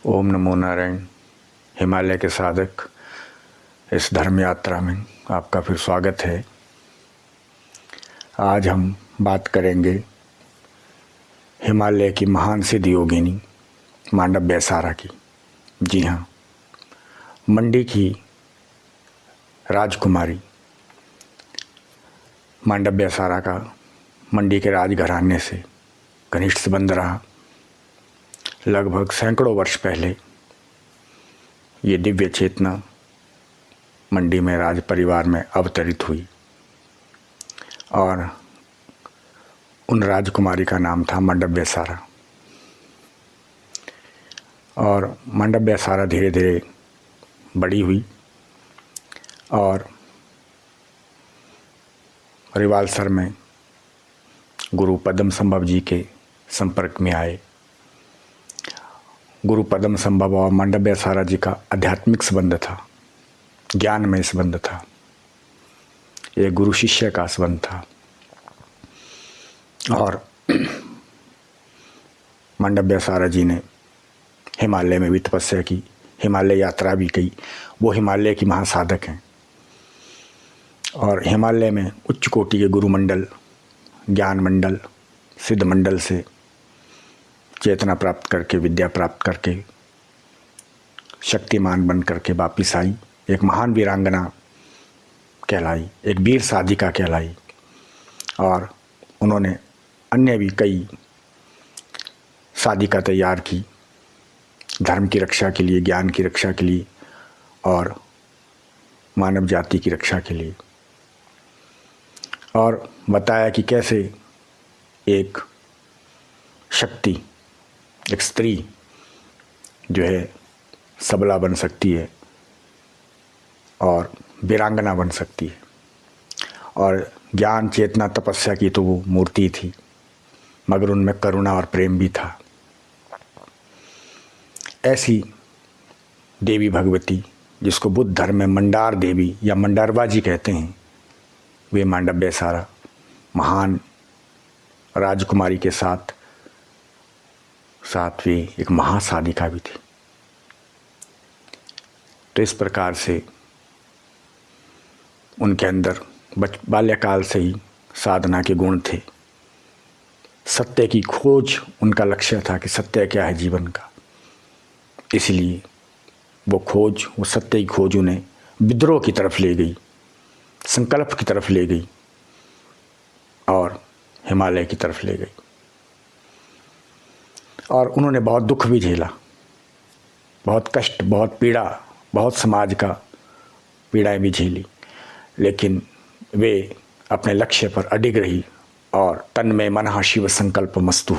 ओम नमो नारायण। हिमालय के साधक इस धर्म यात्रा में आपका फिर स्वागत है। आज हम बात करेंगे हिमालय की महान सिद्ध योगिनी मांडव्य सारा की। जी हाँ, मंडी की राजकुमारी मांडव्य सारा का मंडी के राजघराने से घनिष्ठ संबंध रहा। लगभग सैकड़ों वर्ष पहले ये दिव्य चेतना मंडी में राज परिवार में अवतरित हुई और उन राजकुमारी का नाम था मांडव्य सारा। और मांडव्य सारा धीरे धीरे बड़ी हुई और रिवालसर में गुरु पद्म संभव जी के संपर्क में आए। गुरु पद्म संभव और मांडव्य सारा जी का आध्यात्मिक संबंध था, ज्ञानमय संबंध था, ये गुरु शिष्य का संबंध था। और मांडव्य सारा जी ने हिमालय में भी तपस्या की, हिमालय यात्रा भी की। वो हिमालय की महासाधक हैं और हिमालय में उच्च कोटि के गुरु मंडल, ज्ञान मंडल, सिद्ध मंडल से चेतना प्राप्त करके, विद्या प्राप्त करके, शक्तिमान बन करके वापिस आई। एक महान वीरांगना कहलाई, एक वीर साधिका कहलाई। और उन्होंने अन्य भी कई साधिका तैयार की, धर्म की रक्षा के लिए, ज्ञान की रक्षा के लिए और मानव जाति की रक्षा के लिए। और बताया कि कैसे एक शक्ति, एक स्त्री जो है सबला बन सकती है और वीरांगना बन सकती है। और ज्ञान, चेतना, तपस्या की तो वो मूर्ति थी, मगर उनमें करुणा और प्रेम भी था। ऐसी देवी भगवती, जिसको बुद्ध धर्म में मंडार देवी या मंडारवा जी कहते हैं, वे मांडव्य सारा महान राजकुमारी के साथ वे एक महासाधिका भी थी। तो इस प्रकार से उनके अंदर बाल्यकाल से ही साधना के गुण थे। सत्य की खोज उनका लक्ष्य था कि सत्य क्या है जीवन का। इसलिए वो सत्य की खोज उन्हें विद्रोह की तरफ ले गई, संकल्प की तरफ ले गई और हिमालय की तरफ ले गई। और उन्होंने बहुत दुख भी झेला, बहुत कष्ट, बहुत पीड़ा, बहुत समाज का पीड़ाएं भी झेली, लेकिन वे अपने लक्ष्य पर अडिग रही और तन में मनः शिव संकल्प मस्तु।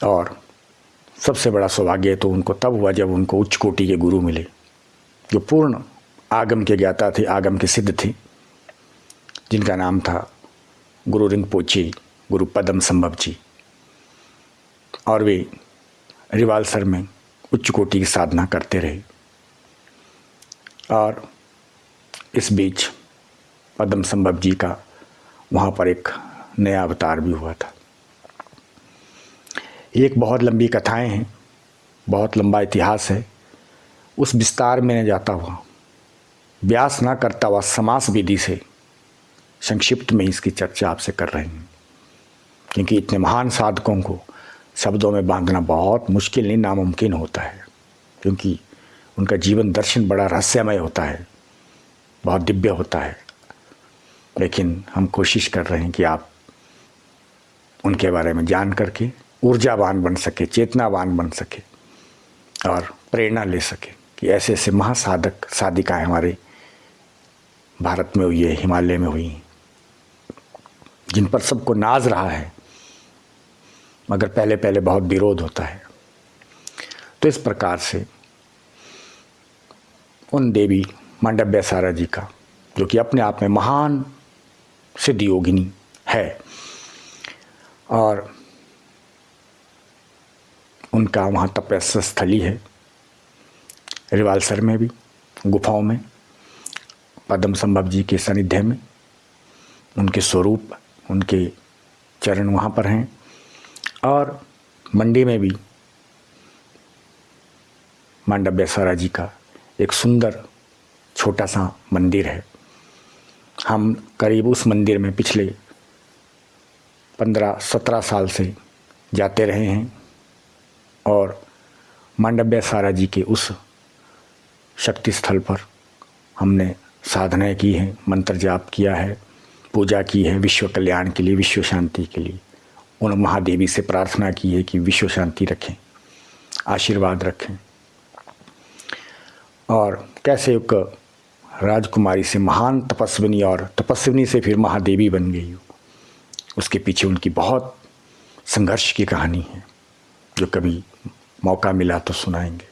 और सबसे बड़ा सौभाग्य तो उनको तब हुआ जब उनको उच्च कोटि के गुरु मिले, जो पूर्ण आगम के ज्ञाता थे, आगम के सिद्ध थे, जिनका नाम था गुरु रिंपोचे, गुरु पद्म संभव जी। और वे रिवालसर में उच्च कोटि की साधना करते रहे। और इस बीच पद्म संभव जी का वहाँ पर एक नया अवतार भी हुआ था। एक बहुत लंबी कथाएं हैं, बहुत लंबा इतिहास है। उस विस्तार में न जाता हुआ, व्यास ना करता हुआ समास विधि से संक्षिप्त में इसकी चर्चा आपसे कर रहे हैं, क्योंकि इतने महान साधकों को शब्दों में बांधना बहुत मुश्किल नहीं, नामुमकिन होता है, क्योंकि उनका जीवन दर्शन बड़ा रहस्यमय होता है, बहुत दिव्य होता है। लेकिन हम कोशिश कर रहे हैं कि आप उनके बारे में जान करके ऊर्जावान बन सके, चेतनावान बन सके और प्रेरणा ले सके कि ऐसे ऐसे महासाधक साधिकाएँ हमारे भारत में हुई है, हिमालय में हुई, जिन पर सबको नाज रहा है, मगर पहले पहले बहुत विरोध होता है। तो इस प्रकार से उन देवी मांडव्य सारा जी का, जो कि अपने आप में महान सिद्ध योगिनी है, और उनका वहाँ तपस्या स्थली है रिवालसर में भी, गुफाओं में, पद्म संभव जी के सानिध्य में। उनके स्वरूप, उनके चरण वहाँ पर हैं। और मंडी में भी मांडव्यसारा जी का एक सुंदर छोटा सा मंदिर है। हम करीब उस मंदिर में पिछले 15-17 साल से जाते रहे हैं और मांडव्यसारा जी के उस शक्ति स्थल पर हमने साधनाएं की हैं, मंत्र जाप किया है, पूजा की है विश्व कल्याण के लिए, विश्व शांति के लिए। उन महादेवी से प्रार्थना की है कि विश्व शांति रखें, आशीर्वाद रखें। और कैसे एक राजकुमारी से महान तपस्विनी और तपस्विनी से फिर महादेवी बन गई, उसके पीछे उनकी बहुत संघर्ष की कहानी है जो कभी मौका मिला तो सुनाएंगे।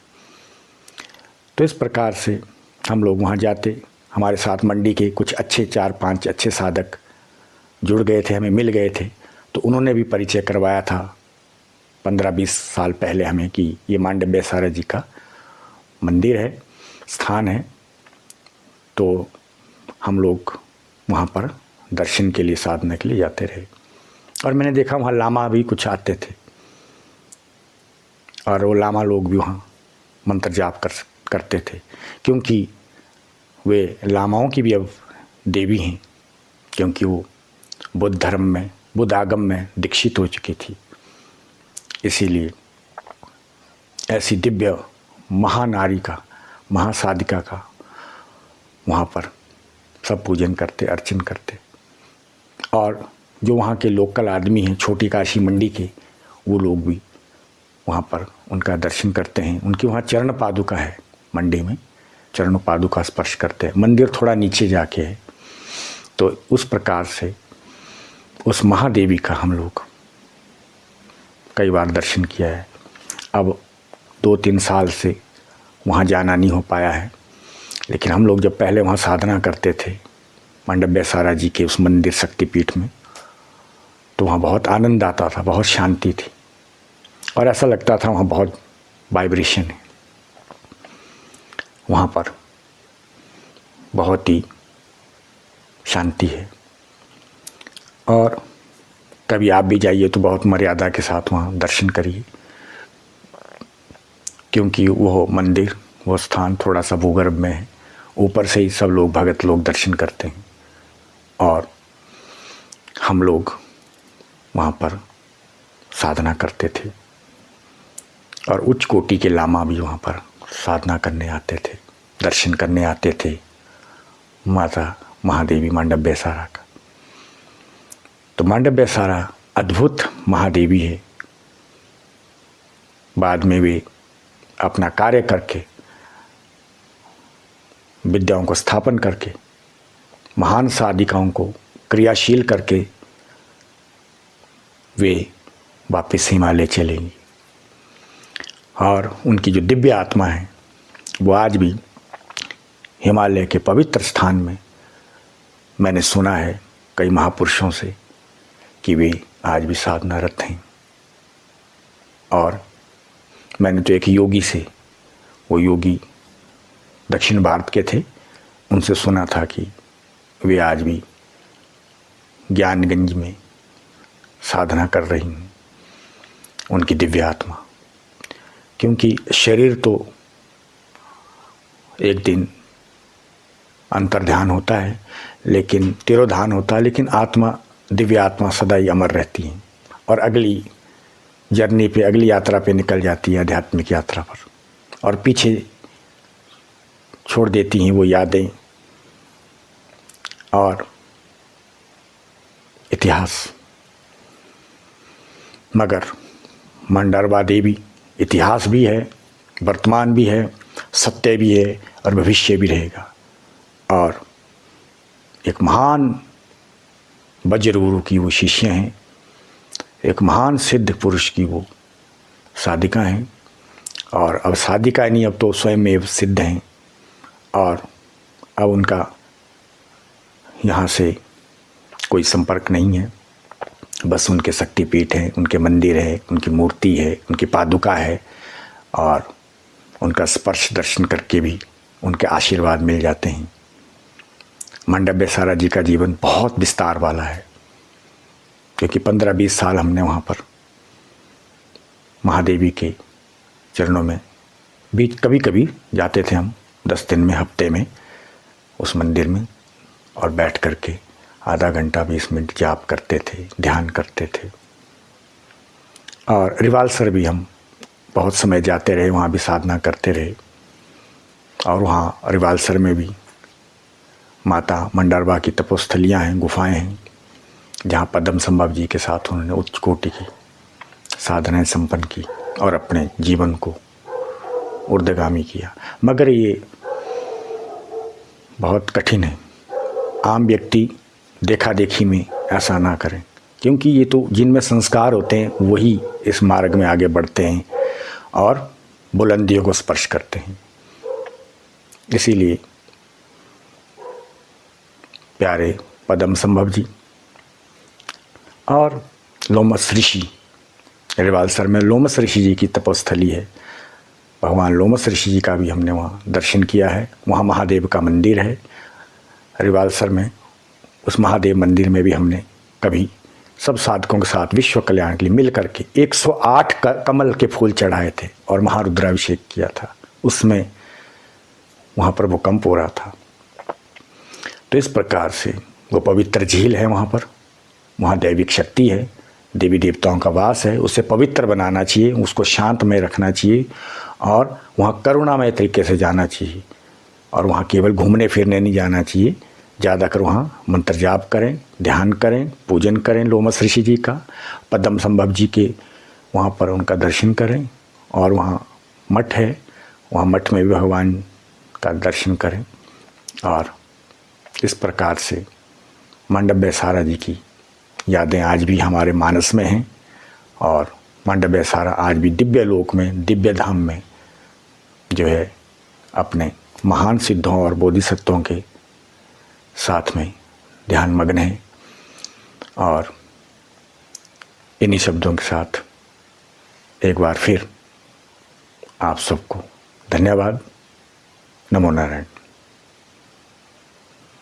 तो इस प्रकार से हम लोग वहाँ जाते, हमारे साथ मंडी के कुछ अच्छे 4-5 अच्छे साधक जुड़ गए थे, हमें मिल गए थे। तो उन्होंने भी परिचय करवाया था 15-20 साल पहले हमें कि ये मांडव्यसारा जी का मंदिर है, स्थान है। तो हम लोग वहाँ पर दर्शन के लिए, साधना के लिए जाते रहे। और मैंने देखा वहाँ लामा भी कुछ आते थे और वो लामा लोग भी वहाँ मंत्र जाप करते थे, क्योंकि वे लामाओं की भी अब देवी हैं, क्योंकि वो बुद्ध धर्म में, बुद्ध आगम में दीक्षित हो चुकी थी। इसीलिए ऐसी दिव्य महानारी का, महासाधिका का वहाँ पर सब पूजन करते, अर्चन करते। और जो वहाँ के लोकल आदमी हैं, छोटी काशी मंडी के, वो लोग भी वहाँ पर उनका दर्शन करते हैं। उनकी वहाँ चरण पादुका है, मंडी में चरण पादुका स्पर्श करते हैं। मंदिर थोड़ा नीचे जाके है। तो उस प्रकार से उस महादेवी का हम लोग कई बार दर्शन किया है। अब 2-3 साल से वहाँ जाना नहीं हो पाया है, लेकिन हम लोग जब पहले वहाँ साधना करते थे मांडव्यसारा जी के उस मंदिर शक्तिपीठ में, तो वहाँ बहुत आनंद आता था, बहुत शांति थी और ऐसा लगता था वहाँ बहुत वाइब्रेशन है। वहाँ पर बहुत ही शांति है। और कभी आप भी जाइए तो बहुत मर्यादा के साथ वहाँ दर्शन करिए, क्योंकि वो मंदिर, वो स्थान थोड़ा सा भूगर्भ में है। ऊपर से ही सब लोग, भगत लोग दर्शन करते हैं। और हम लोग वहाँ पर साधना करते थे और उच्च कोटि के लामा भी वहाँ पर साधना करने आते थे, दर्शन करने आते थे माता महादेवी मांडव्यसारा का। तो मांडव्यसारा अद्भुत महादेवी है। बाद में वे अपना कार्य करके, विद्याओं को स्थापन करके, महान साधिकाओं को क्रियाशील करके वे वापस हिमालय चलेंगी। और उनकी जो दिव्य आत्मा है वो आज भी हिमालय के पवित्र स्थान में, मैंने सुना है कई महापुरुषों से कि वे आज भी साधनारत हैं। और मैंने तो एक योगी से, वो योगी दक्षिण भारत के थे, उनसे सुना था कि वे आज भी ज्ञानगंज में साधना कर रही हैं, उनकी दिव्य आत्मा। क्योंकि शरीर तो एक दिन अंतर्ध्यान होता है, लेकिन तिरोधान होता है, लेकिन आत्मा, दिव्य आत्मा सदा ही अमर रहती है और अगली जर्नी पे, अगली यात्रा पे निकल जाती है, आध्यात्मिक यात्रा पर, और पीछे छोड़ देती हैं वो यादें और इतिहास। मगर मंडरवा देवी इतिहास भी है, वर्तमान भी है, सत्य भी है और भविष्य भी रहेगा। और एक महान वज्र गुरु की वो शिष्य हैं, एक महान सिद्ध पुरुष की वो साधिका हैं। और अब साधिका नहीं, अब तो स्वयं सिद्ध हैं। और अब उनका यहाँ से कोई संपर्क नहीं है, बस उनके शक्तिपीठ हैं, उनके मंदिर है, उनकी मूर्ति है, उनकी पादुका है, और उनका स्पर्श दर्शन करके भी उनके आशीर्वाद मिल जाते हैं। मांडव्यसारा जी का जीवन बहुत विस्तार वाला है, क्योंकि 15-20 साल हमने वहाँ पर महादेवी के चरणों में बीच कभी कभी जाते थे हम 10 दिन में, हफ्ते में उस मंदिर में, और बैठ कर के आधा घंटा 20 मिनट जाप करते थे, ध्यान करते थे। और रिवालसर भी हम बहुत समय जाते रहे, वहाँ भी साधना करते रहे। और वहाँ रिवालसर में भी माता मंडारबा की तपोस्थलियाँ हैं, गुफाएं हैं, जहाँ पद्म संभव जी के साथ उन्होंने उच्च कोटि की साधनाएं संपन्न की और अपने जीवन को ऊर्ध्वगामी किया। मगर ये बहुत कठिन है, आम व्यक्ति देखा देखी में ऐसा ना करें, क्योंकि ये तो जिनमें संस्कार होते हैं वही इस मार्ग में आगे बढ़ते हैं और बुलंदियों को स्पर्श करते हैं। इसीलिए प्यारे पद्म संभव जी और लोमस ऋषि, रिवालसर में लोमस ऋषि जी की तपोस्थली है, भगवान लोमस ऋषि जी का भी हमने वहाँ दर्शन किया है। वहाँ महादेव का मंदिर है रिवालसर में। उस महादेव मंदिर में भी हमने कभी सब साधकों के साथ विश्व कल्याण के लिए मिल करके 108 कमल के फूल चढ़ाए थे और महारुद्राभिषेक किया था। उसमें वहाँ पर भूकंप हो रहा था। तो इस प्रकार से वो पवित्र झील है, वहाँ पर, वहाँ दैविक शक्ति है, देवी देवताओं का वास है। उसे पवित्र बनाना चाहिए, उसको शांतमय रखना चाहिए और वहाँ करुणामय तरीके से जाना चाहिए। और वहाँ केवल घूमने फिरने नहीं जाना चाहिए, ज़्यादातर वहाँ मंत्र जाप करें, ध्यान करें, पूजन करें लोमस ऋषि जी का, पद्म संभव जी के वहाँ पर उनका दर्शन करें। और वहाँ मठ है, वहाँ मठ में भी भगवान का दर्शन करें। और इस प्रकार से मंडप बैसारा जी की यादें आज भी हमारे मानस में हैं और मंडप बैसारा आज भी दिव्य लोक में, दिव्य धाम में जो है अपने महान सिद्धों और बोधिसत्वों के साथ में ध्यान मग्न है। और इन्हीं शब्दों के साथ एक बार फिर आप सबको धन्यवाद। नमो नारायण।